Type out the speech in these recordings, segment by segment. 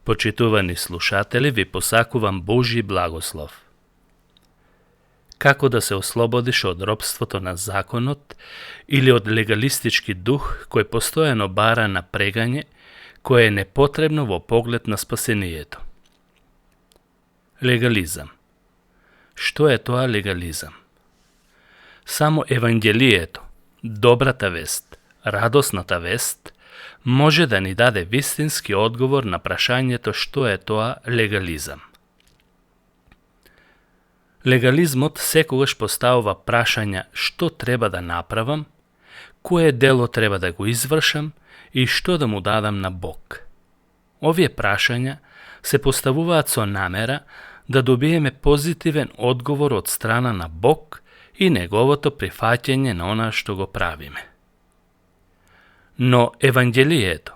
Почитувани слушатели, ви посакувам Божи благослов. Како да се ослободиш од робството на законот или од легалистички дух кој постојано бара напрегање, кое е непотребно во поглед на спасението? Легализам. Што е тоа легализам? Само Евангелието, добрата вест, радосната вест, може да ни даде вистински одговор на прашањето што е тоа легализам. Легализмот секогаш поставува прашања што треба да направам, кое дело треба да го извршам и што да му дадам на Бог. Овие прашања се поставуваат со намера да добиеме позитивен одговор од страна на Бог и неговото прифаќање на она што го правиме. Но Евангелието,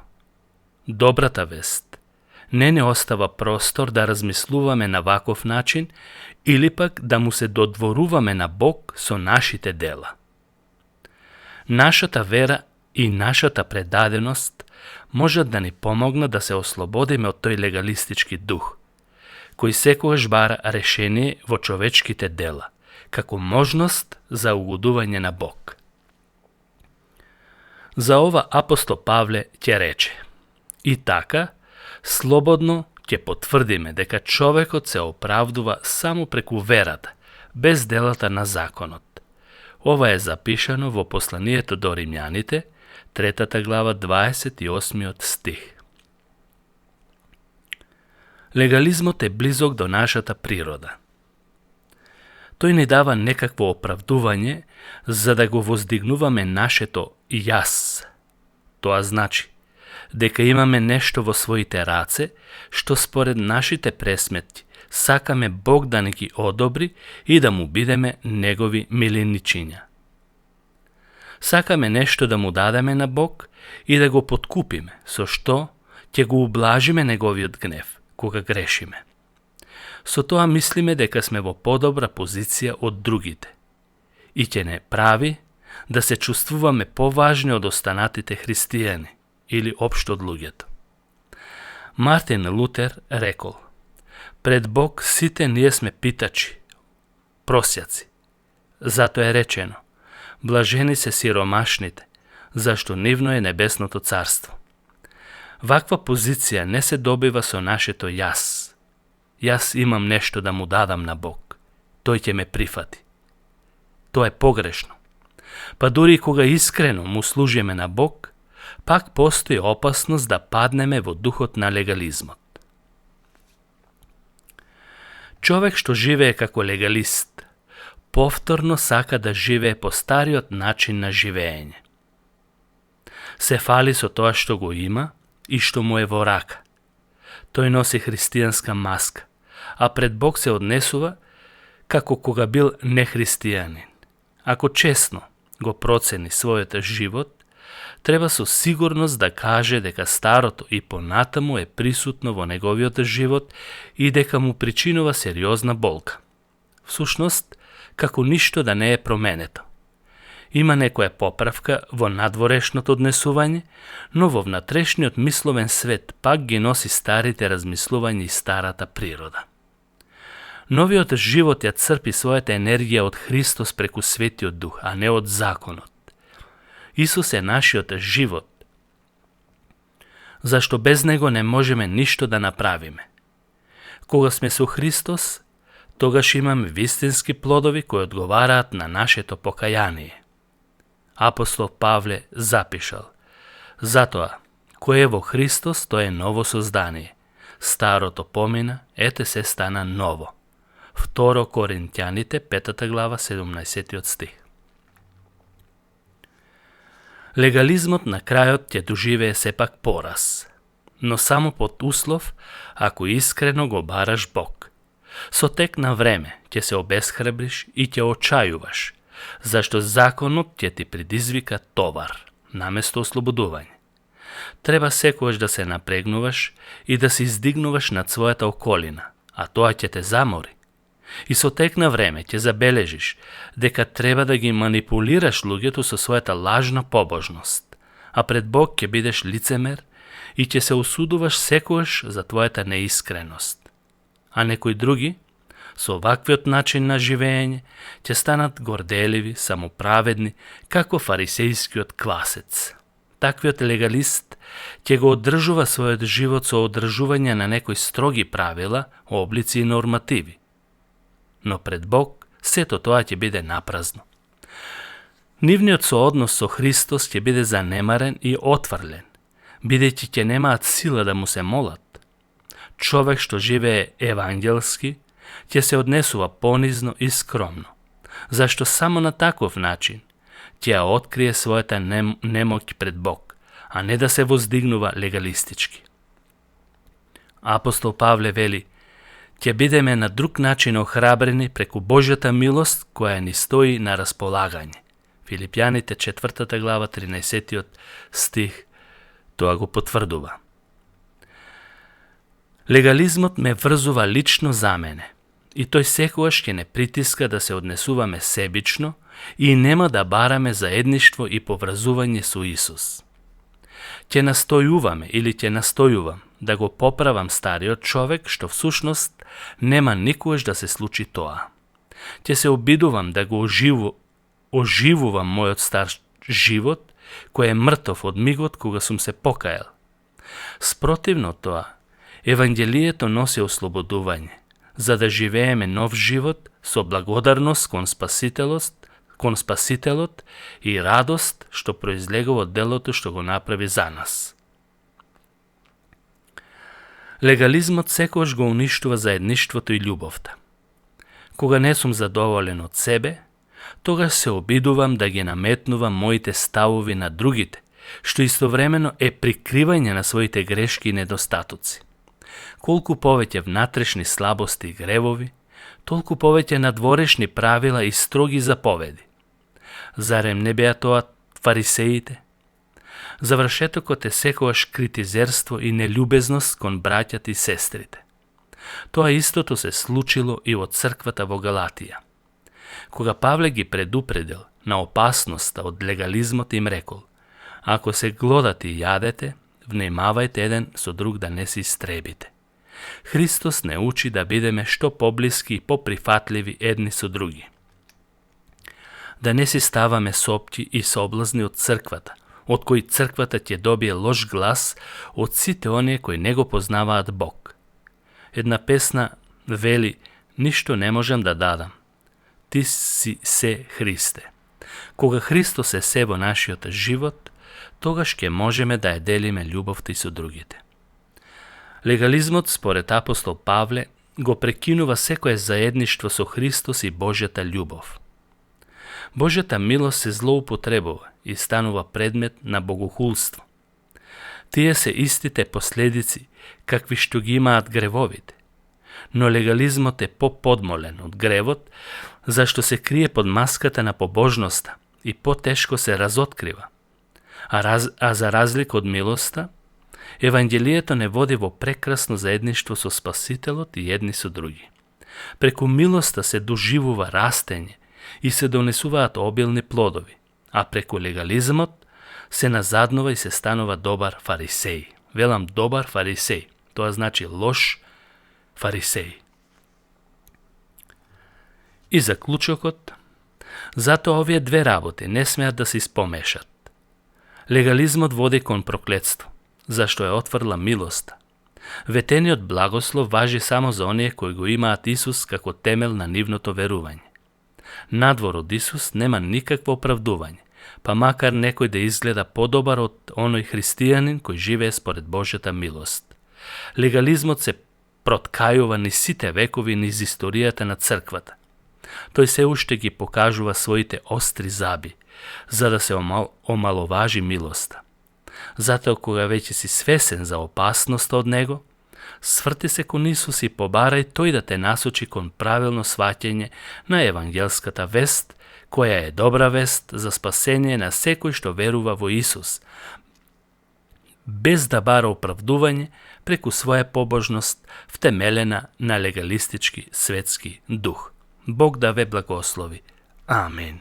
добрата вест, не остава простор да размислуваме на ваков начин или пак да му се додворуваме на Бог со нашите дела. Нашата вера и нашата предаденост можат да ни помогнат да се ослободиме од тој легалистички дух, кој секогаш бара решение во човечките дела, како можност за угодување на Бог. За ова апостол Павле ќе рече: и така, слободно ќе потврдиме дека човекот се оправдува само преку верата, без делата на законот. Ова е запишано во посланието до Римјаните, 3 глава, 28 стих. Легализмот е близок до нашата природа. Тој ни дава некакво оправдување за да го воздигнуваме нашето јас. Тоа значи дека имаме нешто во своите раце што според нашите пресметки сакаме Бог да ни ги одобри и да му бидеме негови милиничиња. Сакаме нешто да му дадеме на Бог и да го подкупиме, со што ќе го ублажиме неговиот гнев кога грешиме. Со тоа мислиме дека сме во подобра позиција од другите и ќе не прави да се чувствуваме поважни од останатите христијани или општо од луѓето. Мартин Лутер рекол: пред Бог сите ние сме питачи, просјаци. Зато е речено: блажени се сиромашните, зашто нивно е небесното царство. Ваква позиција не се добива со нашето јас. Јас имам нешто да му дадам на Бог. Тој ќе ме прифати. Тоа е погрешно. Па дури кога искрено му служиме на Бог, пак постои опасност да паднеме во духот на легализмот. Човек што живее како легалист, повторно сака да живее по стариот начин на живење. Се фали со тоа што го има и што му е во рака. Тој носи христијанска маска, а пред Бог се однесува како кога бил нехристијанин. Ако честно го процени својот живот, треба со сигурност да каже дека старото и понатаму е присутно во неговиот живот и дека му причинува сериозна болка. Всушност, како ништо да не е променето. Има некоја поправка во надворешното однесување, но во внатрешниот мисловен свет пак ги носи старите размислувања и старата природа. Новиот живот ја црпи својата енергија од Христос преку Светиот Дух, а не од законот. Исус е нашиот живот, зашто без Него не можеме ништо да направиме. Кога сме со Христос, тогаш имаме вистински плодови кои одговараат на нашето покаяние. Апостол Павле запишал: затоа, кој е во Христос, тој е ново создание. Старото помина, ете се стана ново. 2 Коринтјаните, 5 глава, 17 стих. Легализмот на крајот ќе доживее сепак пораз, но само под услов ако искрено го бараш Бог. Со тек на време ќе се обесхрабриш и ќе очајуваш, зашто законот ќе ти предизвика товар, наместо ослободување. Треба секогаш да се напрегнуваш и да се издигнуваш над својата околина, а тоа ќе те замори. И со тек на време ќе забележиш дека треба да ги манипулираш луѓето со својата лажна побожност, а пред Бог ќе бидеш лицемер и ќе се осудуваш секогаш за твојата неискреност. А некои други, со оваквиот начин на живење, ќе станат горделиви, самоправедни, како фарисејскиот квасец. Таквиот легалист ќе го одржува својот живот со одржување на некои строги правила, облици и нормативи. Но пред Бог сето тоа ќе биде напразно. Нивниот сооднос со Христос ќе биде занемарен и отврлен, бидејќи ќе немаат сила да му се молат. Човек што живее евангелски ќе се однесува понизно и скромно, зашто само на таков начин ќе ја открие својата немоќ пред Бог, а не да се воздигнува легалистички. Апостол Павле вели: ќе бидеме на друг начин охрабрени преку Божјата милост која ни стои на располагање. Филипјаните 4 глава 13 стих тоа го потврдува. Легализмот ме врзува лично за мене и тој секогаш ќе не притиска да се однесуваме себично и нема да бараме заедништво и поврзување со Исус. Ќе настојувам да го поправам стариот човек, што всушност нема никогаш да се случи тоа. Ќе се обидувам да го оживувам мојот стар живот, кој е мртов од мигот кога сум се покајал. Спротивно тоа, Евангелието носи ослободување, за да живееме нов живот со благодарност кон Спасителот и радост што произлегува од делото што го направи за нас. Легализмот секогаш го уништува заедништвото и љубовта. Кога не сум задоволен од себе, тогаш се обидувам да ги наметнувам моите ставови на другите, што истовремено е прикривање на своите грешки и недостатоци. Колку повеќе внатрешни слабости и гревови, толку повеќе надворешни правила и строги заповеди. Зарем не беа тоа фарисеите? Завршетокот е секогаш критизерство и нелюбезност кон браќата и сестрите. Тоа истото се случило и во црквата во Галатија. Кога Павле ги предупредил на опасноста од легализмот, им рекол: ако се глодате и јадете, внимавајте еден со друг да не се истребите. Христос не учи да бидеме што поблиски и поприфатливи едни со други. Да не си ставаме сопти и соблазни од црквата, од кои црквата ќе добие лош глас од сите оние кои не го познаваат Бог. Една песна вели: ништо не можам да дадам, ти си се Христе. Кога Христос е се во нашиот живот, тогаш ќе можеме да ја делиме љубовта и со другите. Легализмот, според апостол Павле, го прекинува секое заедништво со Христос и Божјата љубов. Божјата милост се злоупотребува и станува предмет на богохулство. Тие се истите последици какви што ги имаат гревовите, но легализмот е поподмолен од гревот, зашто се крие под маската на побожноста и потешко се разоткрива. А за разлика од милоста, Евангелието не води во прекрасно заедништво со Спасителот и едни со други. Преку милоста се доживува растење и се донесуваат обилни плодови, а преку легализмот се назаднува и се станува добар фарисеј. Велам добар фарисеј, тоа значи лош фарисеј. И заклучокот, затоа овие две работи не смеат да се испомешат. Легализмот води кон проклетство, зашто е отврла милоста. Ветениот благослов важи само за оние кои го имаат Исус како темел на нивното верување. Надвор од Исус нема никакво оправдување, па макар некој да изгледа подобар од оној христијанин кој живее според Божјата милост. Легализмот се проткајува низ сите векови низ историјата на црквата. Тој се уште ги покажува своите остри заби, за да се омаловажи милоста. Затоа кога веќе си свесен за опасноста од него, сврти се кон Исус и побарај тој да те насочи кон правилно сваќање на евангелската вест, која е добра вест за спасение на секој што верува во Исус, без да бара оправдување преку своја побожност втемелена на легалистички светски дух. Бог да ве благослови. Амин.